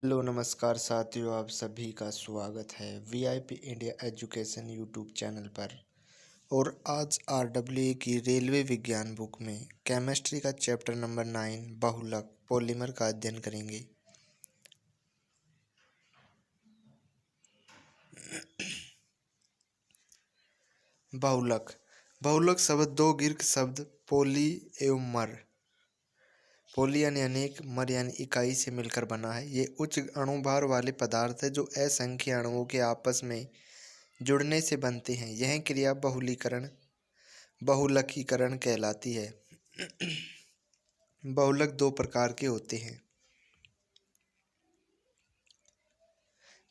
Hello नमस्कार साथियों, आप सभी का स्वागत है VIP India education YouTube channel पर। और आज आरडब्ल्यूए की रेलवे विज्ञान बुक में केमिस्ट्री का चैप्टर नंबर 9 बहुलक पॉलीमर का अध्ययन करेंगे। बहुलक बहुलक शब्द दो ग्रीक शब्द पोली एवं मर, पोली यानी अनेक, मर यानी इकाई से मिलकर बना है। ये उच्च अणुभार वाले पदार्थ है जो असंख्य अणुओं के आपस में जुड़ने से बनते हैं। यह क्रिया बहुलकीकरण कहलाती है। बहुलक दो प्रकार के होते हैं।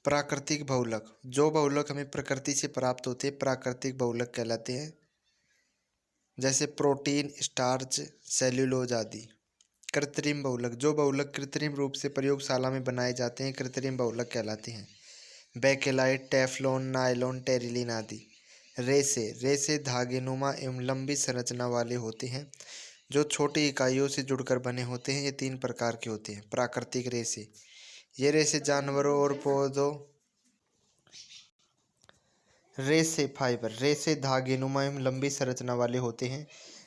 प्राकृतिक बहुलक, जो बहुलक हमें प्रकृति से प्राप्त होते हैं प्राकृतिक बहुलक कहलाते हैं, जैसे प्रोटीन, स्टार्च, सेल्यूलोज आदि। कृत्रिम बहुलक, जो बहुलक कृत्रिम रूप से प्रयोगशाला में बनाए जाते हैं कृत्रिम बहुलक कहलाते हैं। बेकेलाइट, टेफ्लॉन, नायलॉन, टेरिलीन आदि। रेसे धागेनुमा एवं लंबी संरचना वाले होते हैं जो छोटी इकाइयों से जुड़कर बने होते हैं। ये तीन प्रकार के होते हैं। प्राकृतिक रेसे, ये रेसे जानवरों और पौधों। रेसे फाइबर, रेसे धागेनुमा एवं लंबी संरचना वाले होते हैं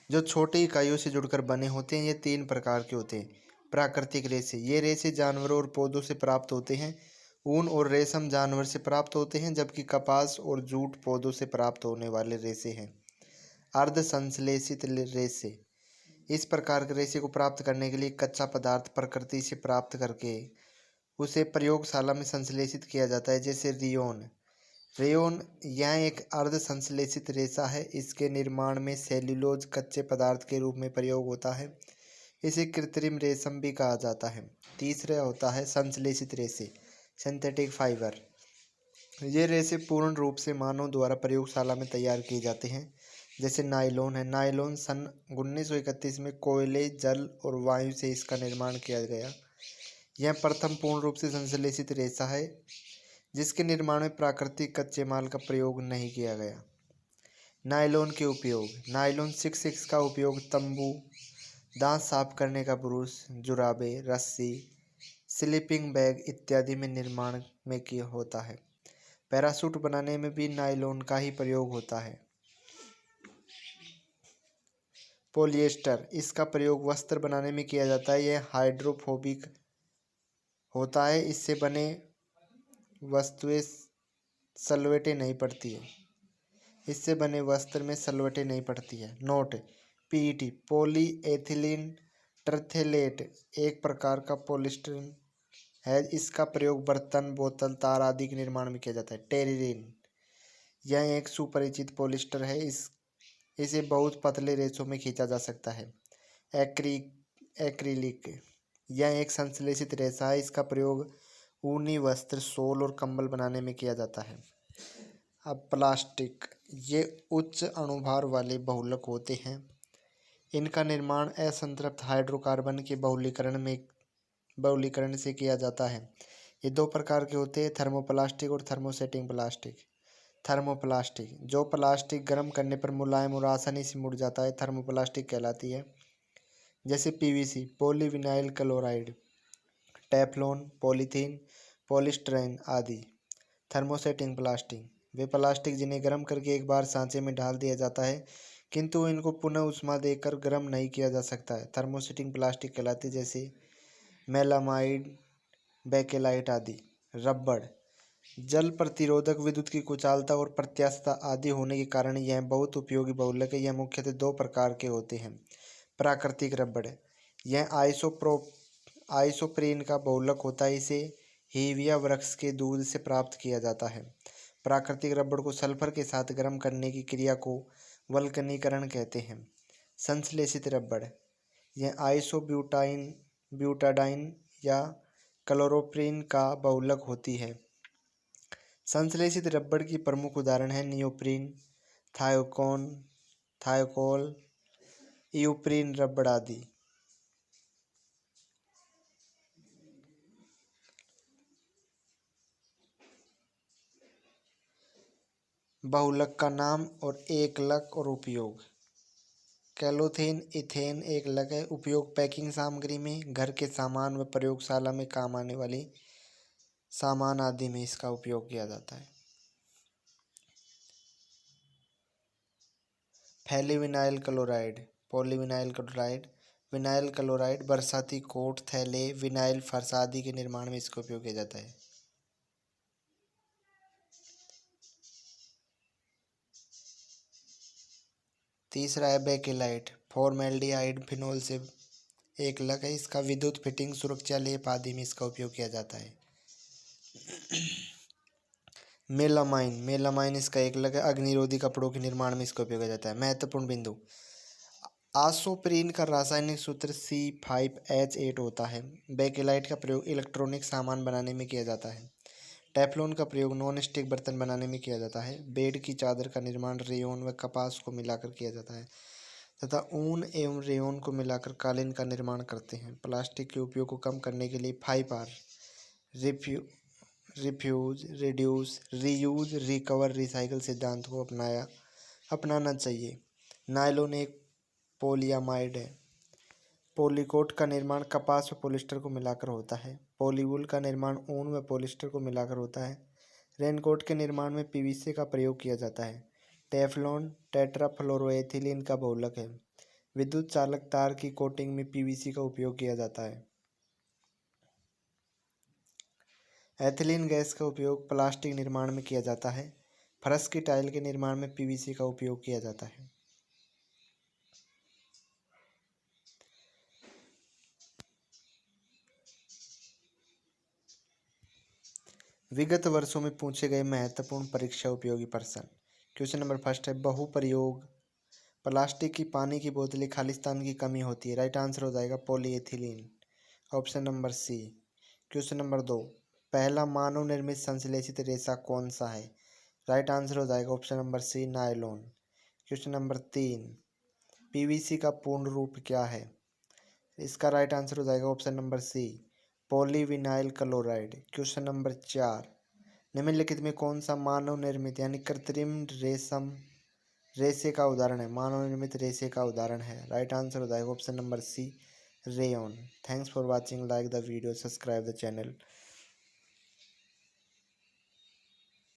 जो छोटी इकाइयों से जुड़कर बने होते हैं। ये तीन प्रकार के होते हैं। प्राकृतिक रेसे, ये रेसे जानवरों और पौधों से प्राप्त होते हैं। ऊन और रेशम जानवर से प्राप्त होते हैं, जबकि कपास और जूट पौधों से प्राप्त होने वाले रेसे हैं। अर्ध संश्लेषित रेसे, इस प्रकार के रेसे को प्राप्त करने के लिए कच्चा पदार्थ प्रकृति से प्राप्त करके उसे प्रयोगशाला में संश्लेषित किया जाता है, जैसे रेयोन यह एक अर्ध संश्लेषित रेशा है। इसके निर्माण में सेल्यूलोज कच्चे पदार्थ के रूप में प्रयोग होता है। इसे कृत्रिम रेशम भी कहा जाता है। तीसरा होता है संश्लेषित रेशे, सिंथेटिक फाइबर। ये रेशे पूर्ण रूप से मानव द्वारा प्रयोगशाला में तैयार किए जाते हैं, जैसे नायलॉन है। नायलॉन सन 1931 में कोयले, जल और वायु से इसका निर्माण किया गया। यह प्रथम पूर्ण रूप से संश्लेषित रेशा है जिसके निर्माण में प्राकृतिक कच्चे माल का प्रयोग नहीं किया गया। नायलॉन के उपयोग, नायलॉन 66 का उपयोग तंबू, दांत साफ करने का ब्रश, जुराबे, रस्सी, स्लीपिंग बैग इत्यादि में निर्माण में किया होता है। पैराशूट बनाने में भी नायलॉन का ही प्रयोग होता है। पॉलिएस्टर, इसका प्रयोग वस्त्र बनाने में किया जाता है। यह हाइड्रोफोबिक होता है। इससे बने वस्तुएं सलवटें नहीं पड़ती है। इससे बने वस्त्र में सलवटें नहीं पड़ती है। नोट: पीईटी पॉली एथिलीन टरथेलेट एक प्रकार का पॉलिस्टीरीन है। इसका प्रयोग बर्तन, बोतल, तार आदि के निर्माण में किया जाता है। टेरिलीन, यह एक सुपरिचित पॉलिस्टर है। इसे बहुत पतले रेशों में खींचा जा सकता है। एक्रिलिक, यह एक संश्लेषित रेशा है। इसका प्रयोग ऊनी वस्त्र, शॉल और कंबल बनाने में किया जाता है। अब प्लास्टिक, ये उच्च अणुभार वाले बहुलक होते हैं। इनका निर्माण असंतृप्त हाइड्रोकार्बन के बहुलीकरण से किया जाता है। ये दो प्रकार के होते हैं, थर्मोप्लास्टिक और थर्मोसेटिंग प्लास्टिक। थर्मोप्लास्टिक, जो प्लास्टिक गर्म करने पर मुलायम और आसानी से मुड़ जाता है, थर्मोप्लास्टिक कहलाती है, जैसे PVC, polyvinyl chloride, Teflon, polythene, polystyrene आदि। थर्मोसेटिंग प्लास्टिक, वे प्लास्टिक जिन्हें गर्म करके एक बार सांचे में डाल दिया जाता है किंतु इनको पुनः ऊष्मा देकर गर्म नहीं किया जा सकता है, थर्मोसेटिंग प्लास्टिक कहलाती है, जैसे मेलामाइड, बेकेलाइट आदि। रबड़, जल प्रतिरोधक, विद्युत की कुचालता और प्रत्यास्थता आदि होने के कारण यह बहुत उपयोगी बहुलक है। यह मुख्यतः दो प्रकार के होते हैं। प्राकृतिक रबड़, यह आइसोप्रीन का बहुलक होता है। इसे हेविया वृक्ष के दूध से प्राप्त किया जाता है। प्राकृतिक रबड़ को सल्फर के साथ गर्म करने की क्रिया को वल्कनीकरण कहते हैं। संश्लेषित रबड़, यह ब्यूटाडाइन या क्लोरोप्रीन का बहुलक होती है। संश्लेषित रबड़ की प्रमुख उदाहरण है नियोप्रीन, थायोकोल, इयोप्रीन रबड़ आदि। बहुलक का नाम और एकलक और उपयोग। कैलोथेन इथेन एकलक है। उपयोग पैकिंग सामग्री में, घर के सामान व प्रयोगशाला में काम आने वाली सामान आदि में इसका उपयोग किया जाता है। Polyvinyl chloride, polyvinyl chloride, vinyl chloride बरसाती कोट, थैले, विनाइल फर्श आदि के निर्माण में इसका उपयोग किया जाता है। तीसरा है बेकेलाइट, फॉर्मेल्डिहाइड फिनोल से एक अलग है। इसका विद्युत फिटिंग, सुरक्षा लेप आदि में इसका उपयोग किया जाता है। मेलामाइन, मेलामाइन इसका एक अलग है। अग्निरोधी कपड़ों के निर्माण में इसका उपयोग किया जाता है। महत्वपूर्ण बिंदु, आसोप्रीन का रासायनिक सूत्र C5H8 होता है। बेकेलाइट का प्रयोग इलेक्ट्रॉनिक सामान बनाने में किया जाता है। टेफ्लॉन का प्रयोग नॉन स्टिक बर्तन बनाने में किया जाता है। बेड की चादर का निर्माण रेयॉन व कपास को मिलाकर किया जाता है तथा ऊन एवं रेयॉन को मिलाकर कालीन का निर्माण करते हैं। प्लास्टिक के उपयोग को कम करने के लिए 5R refuse, reduce, reuse, recover, recycle सिद्धांत को अपनाना चाहिए। नायलॉन एक पॉलीअमाइड है। पॉलीकोट का निर्माण कपास व पॉलिस्टर को मिलाकर होता है। पॉलीवूल का निर्माण ऊन व पॉलिस्टर को मिलाकर होता है। रेनकोट के निर्माण में पीवीसी का प्रयोग किया जाता है। टेफ्लॉन टेट्राफ्लोरोएथिलीन का बहुलक है। विद्युत चालक तार की कोटिंग में पीवीसी का उपयोग किया जाता है। एथिलीन गैस का उपयोग प्लास्टिक निर्माण में किया जाता है। फर्श की टाइल के निर्माण में पीवीसी का उपयोग किया जाता है। विगत वर्षों में पूछे गए महत्वपूर्ण परीक्षा उपयोगी प्रश्न। क्वेश्चन नंबर फर्स्ट है, बहुप्रयोग प्लास्टिक की पानी की बोतलें खालिस्तान की कमी होती है। राइट आंसर हो जाएगा polyethylene, option number C. Question number 2, पहला मानव निर्मित संश्लेषित रेशा कौन सा है। राइट आंसर हो जाएगा option number C, nylon. Question number 3, PVC का पूर्ण रूप क्या है। इसका राइट आंसर हो जाएगा option number C, polyvinyl chloride. Question number 4, निम्नलिखित में कौन सा मानव निर्मित यानी कृत्रिम रेशे का उदाहरण है। मानव निर्मित रेशे का उदाहरण है। राइट आंसर हो जाएगा option number C, rayon. Thanks for watching, like the video, subscribe the channel.